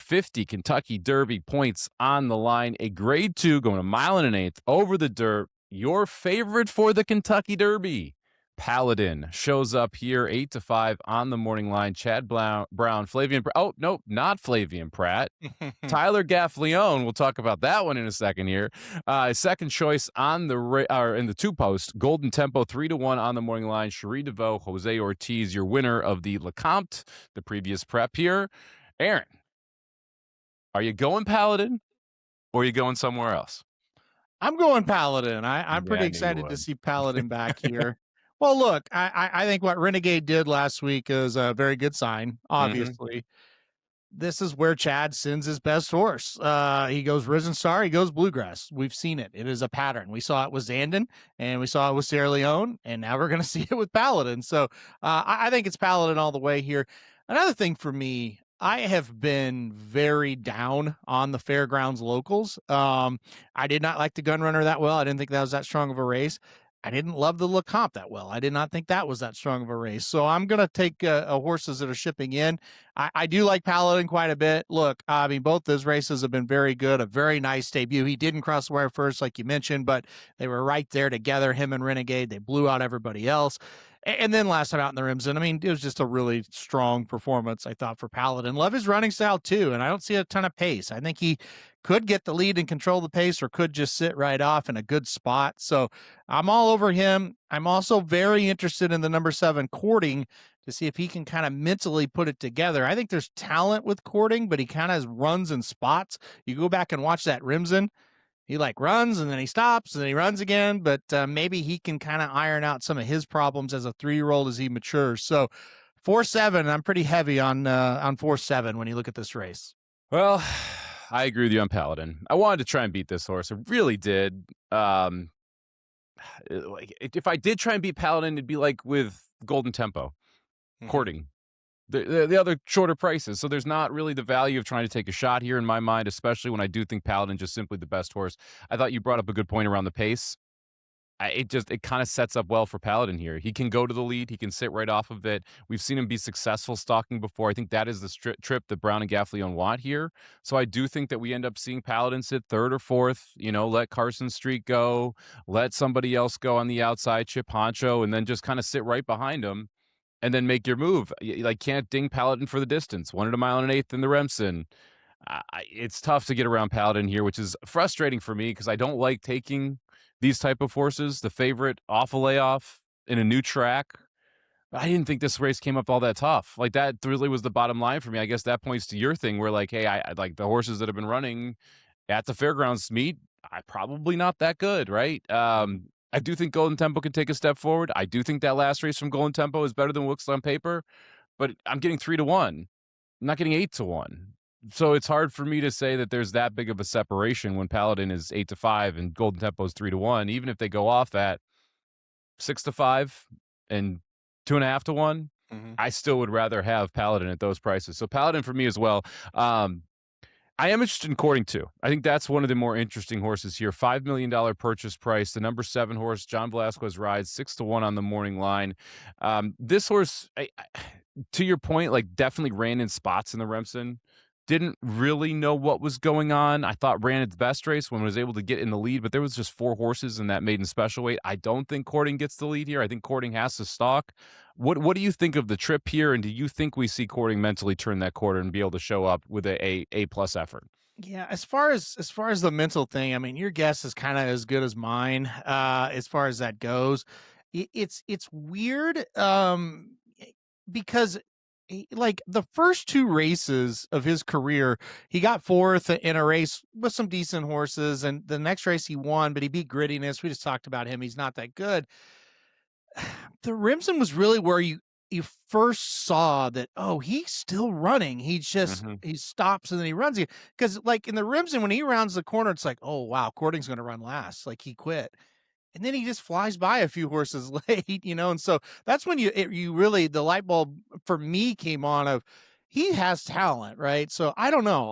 $150 Kentucky Derby points on the line. A grade 2 going a mile and an eighth over the dirt. Your favorite for the Kentucky Derby, Paladin, shows up here 8-5 on the morning line. Chad Brown, Flavian. Oh, no, not Flavian Pratt. Tyler Gaffleone. We'll talk about that one in a second here. Second choice on the in the two post. Golden Tempo 3-1 on the morning line. Cherie DeVoe, Jose Ortiz, your winner of the Lecomte, the previous prep here. Aaron, are you going Paladin or are you going somewhere else? I'm going Paladin. I'm pretty excited to see Paladin back here. Well, look, I think what Renegade did last week is a very good sign, obviously. This is where Chad sends his best horse. He goes Risen Star, he goes Bluegrass. We've seen it. It is a pattern. We saw it with Zandon, and we saw it with Sierra Leone, and now we're going to see it with Paladin. So I think it's Paladin all the way here. Another thing for me, I have been very down on the Fairgrounds locals. I did not like the Gunrunner that well. I didn't think that was that strong of a race. I didn't love the Lecomte that well. I did not think that was that strong of a race. So I'm going to take horses that are shipping in. I do like Paladin quite a bit. Look, I mean, both those races have been very good. A very nice debut. He didn't cross the wire first, like you mentioned, but they were right there together, him and Renegade. They blew out everybody else. And then last time out in the Rimson, I mean, it was just a really strong performance, I thought, for Paladin. Love his running style, too, and I don't see a ton of pace. I think he could get the lead and control the pace or could just sit right off in a good spot. So I'm all over him. I'm also very interested in the number 7 Courting to see if he can kind of mentally put it together. I think there's talent with Courting, but he kind of runs in spots. You go back and watch that Rimson. He like runs and then he stops and then he runs again, but maybe he can kind of iron out some of his problems as a 3-year-old as he matures. So 4-7, I'm pretty heavy on 4-7 when you look at this race. Well, I agree with you on Paladin. I wanted to try and beat this horse. I really did. If I did try and beat Paladin, it'd be like with Golden Tempo, Courting. The other shorter prices. So there's not really the value of trying to take a shot here in my mind, especially when I do think Paladin just simply the best horse. I thought you brought up a good point around the pace. It kind of sets up well for Paladin here. He can go to the lead. He can sit right off of it. We've seen him be successful stalking before. I think that is the trip that Brown and Gaffleone want here. So I do think that we end up seeing Paladin sit 3rd or 4th, let Carson Street go, let somebody else go on the outside, Chip Honcho, and then just kind of sit right behind him. And then make your move. Can't ding Paladin for the distance. 1 1/8 mile in the Remsen. It's tough to get around Paladin here, which is frustrating for me because I don't like taking these type of horses. The favorite off a layoff in a new track. But I didn't think this race came up all that tough. Like that really was the bottom line for me. I guess that points to your thing where hey, I like the horses that have been running at the Fairgrounds meet. I probably not that good, right? I do think Golden Tempo can take a step forward. I do think that last race from Golden Tempo is better than Wilkes on paper, but I'm getting 3-1. I'm not getting 8-1. So it's hard for me to say that there's that big of a separation when Paladin is 8-5 and Golden Tempo is 3-1. Even if they go off at 6-5 and 2.5-1, I still would rather have Paladin at those prices. So Paladin for me as well. I am interested in Courting too. I think that's one of the more interesting horses here. $5 million purchase price. The number 7 horse, John Velasquez rides 6-1 on the morning line. This horse, to your point, definitely ran in spots in the Remsen. Didn't really know what was going on. I thought ran its best race when it was able to get in the lead, but there was just 4 horses in that maiden special weight. I don't think Courting gets the lead here. I think Courting has to stalk. What do you think of the trip here, and do you think we see Courting mentally turn that quarter and be able to show up with a plus effort? Yeah, as far as the mental thing, I mean, your guess is kind of as good as mine. As far as that goes, it's weird because the first 2 races of his career, he got 4th in a race with some decent horses, and the next race he won, but he beat Grittiness. We just talked about him; he's not that good. The Remsen was really where you first saw that, oh, he's still running. He just he stops and then he runs. Because in the Remsen, when he rounds the corner, it's like, oh wow, Courting's going to run last. He quit. And then he just flies by a few horses late, and so that's when you really, the light bulb for me came on of he has talent, right? So I don't know.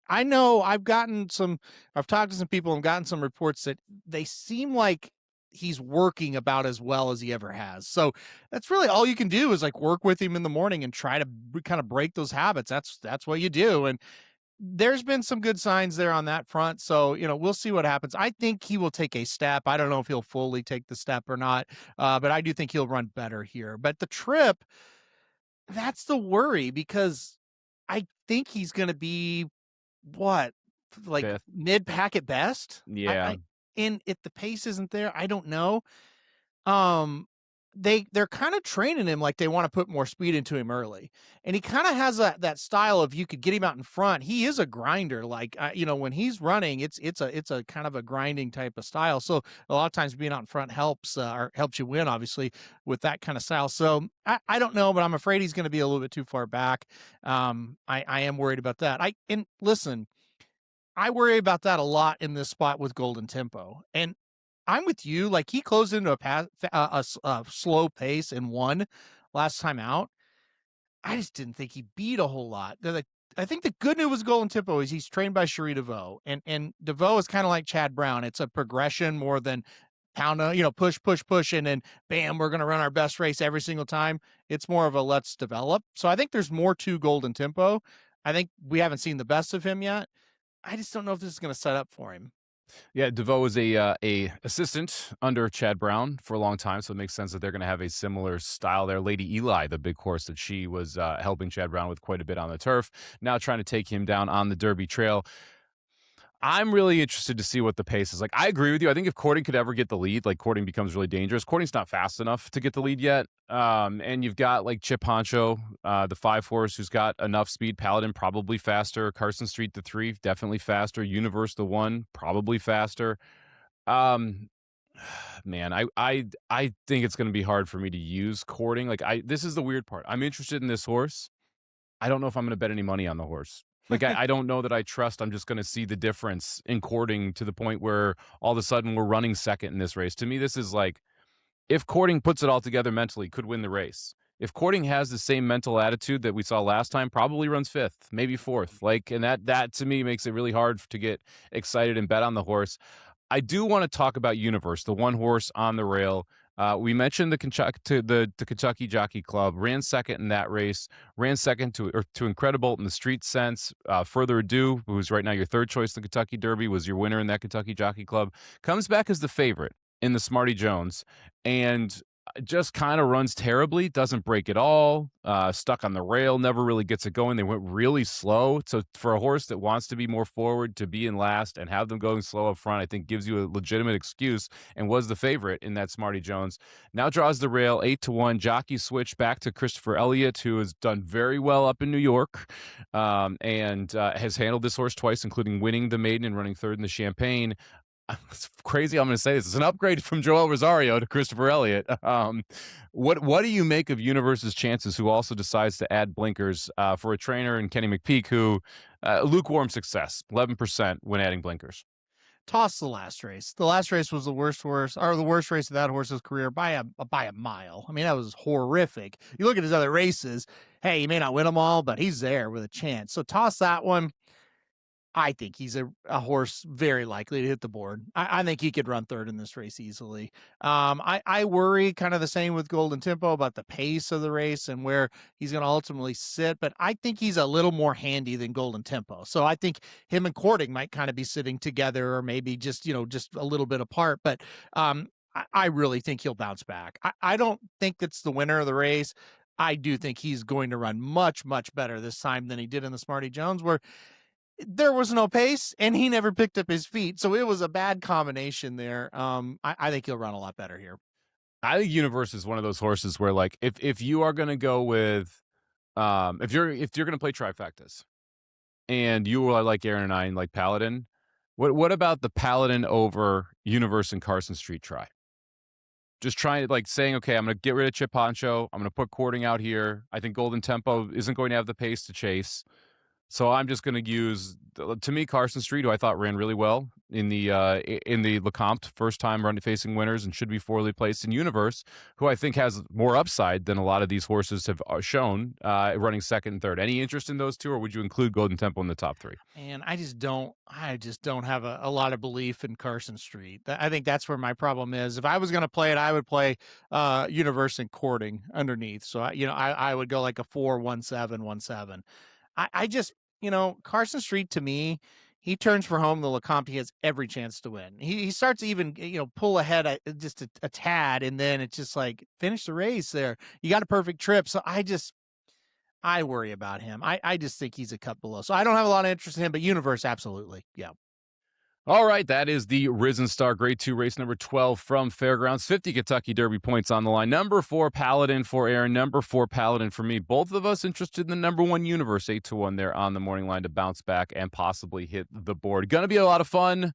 I know I've talked to some people and gotten some reports that they seem like he's working about as well as he ever has. So that's really all you can do is work with him in the morning and try to kind of break those habits. That's what you do. And there's been some good signs there on that front. So, we'll see what happens. I think he will take a step. I don't know if he'll fully take the step or not, but I do think he'll run better here. But the trip, that's the worry because I think he's going to be what, like Fifth. mid pack at best. Yeah. And if the pace isn't there, I don't know. They're kind of training him like they want to put more speed into him early, and he kind of has that style of, you could get him out in front. He is a grinder, like when he's running, it's a kind of a grinding type of style. So a lot of times being out in front helps or helps you win, obviously, with that kind of style. So I don't know, but I'm afraid he's going to be a little bit too far back. I am worried about that. And listen, I worry about that a lot in this spot with Golden Tempo. And I'm with you. Like, he closed into a slow pace and won last time out. I just didn't think he beat a whole lot. I think the good news with Golden Tempo is he's trained by Cherie DeVoe, and DeVoe is kind of like Chad Brown. It's a progression more than push, and then bam, we're going to run our best race every single time. It's more of a let's develop. So I think there's more to Golden Tempo. I think we haven't seen the best of him yet. I just don't know if this is going to set up for him. Yeah, DeVoe was a assistant under Chad Brown for a long time, so it makes sense that they're going to have a similar style there. Lady Eli, the big horse that she was helping Chad Brown with quite a bit on the turf, now trying to take him down on the Derby Trail. I'm really interested to see what the pace is like. I agree with you. I think if Courting could ever get the lead, like, Courting becomes really dangerous. Courting's not fast enough to get the lead yet. And you've got like Chip Honcho, the 5 horse, who's got enough speed. Paladin probably faster. Carson Street the 3 definitely faster. Universe the 1 probably faster. Man, I think it's going to be hard for me to use Courting. Like, this is the weird part. I'm interested in this horse. I don't know if I'm going to bet any money on the horse. Like, I don't know that I trust I'm just going to see the difference in Courting to the point where all of a sudden we're running second in this race. To me, this is like, if Courting puts it all together mentally, could win the race. If Courting has the same mental attitude that we saw last time, probably runs 5th, maybe 4th. Like, and that to me makes it really hard to get excited and bet on the horse. I do want to talk about Universe, the 1 horse on the rail. We mentioned the Kentucky Jockey Club, ran second in that race, ran second to Incredible in the street sense. Further Ado, who's right now your 3rd choice in the Kentucky Derby, was your winner in that Kentucky Jockey Club, comes back as the favorite in the Smarty Jones, and just kind of runs terribly, doesn't break at all, stuck on the rail, never really gets it going. They went really slow. So for a horse that wants to be more forward, to be in last and have them going slow up front, I think gives you a legitimate excuse, and was the favorite in that Smarty Jones. Now draws the rail 8-1. Jockey switch back to Christopher Elliott, who has done very well up in New York, and has handled this horse twice, including winning the maiden and running 3rd in the Champagne. It's crazy I'm going to say this. It's an upgrade from Joel Rosario to Christopher Elliott. What do you make of Universe's chances, who also decides to add blinkers for a trainer in Kenny McPeak, who lukewarm success, 11% when adding blinkers? Toss the last race. The last race was the worst race of that horse's career by a mile. I mean, that was horrific. You look at his other races. Hey, he may not win them all, but he's there with a chance. So toss that one. I think he's a horse very likely to hit the board. I think he could run 3rd in this race easily. I worry kind of the same with Golden Tempo about the pace of the race and where he's going to ultimately sit, but I think he's a little more handy than Golden Tempo. So I think him and Courting might kind of be sitting together, or maybe just a little bit apart, but I really think he'll bounce back. I don't think it's the winner of the race. I do think he's going to run much, much better this time than he did in the Smarty Jones, where there was no pace and he never picked up his feet. So it was a bad combination there. I think he'll run a lot better here. I think Universe is one of those horses where, like, if you are going to go with, if you're going to play trifectas and you are like Aaron and I and like Paladin, what about the Paladin over Universe and Carson Street try? Just trying to, like, saying, okay, I'm going to get rid of Chip Honcho. I'm going to put Courting out here. I think Golden Tempo isn't going to have the pace to chase. So I'm just going to use, to me, Carson Street, who I thought ran really well in the Lecomte, first time run facing winners and should be 4ly placed, in Universe, who I think has more upside than a lot of these horses have shown, running 2nd and 3rd. Any interest in those two, or would you include Golden Tempo in the top 3? And I just don't have a lot of belief in Carson Street. I think that's where my problem is. If I was going to play it, I would play Universe and Courting underneath. So I would go like a 4-1-7-1-7. I just Carson Street, to me, he turns for home the Lecomte, he has every chance to win. He starts to even, pull ahead just a tad, and then it's just like, finish the race there. You got a perfect trip. So I worry about him. I just think he's a cut below. So I don't have a lot of interest in him, but Universe, absolutely. Yeah. All right, that is the Risen Star Grade 2 race number 12 from Fairgrounds. 50 Kentucky Derby points on the line. Number 4 Paladin for Aaron. Number 4 Paladin for me. Both of us interested in the number 1 Universe. 8-1 there on the morning line to bounce back and possibly hit the board. Going to be a lot of fun.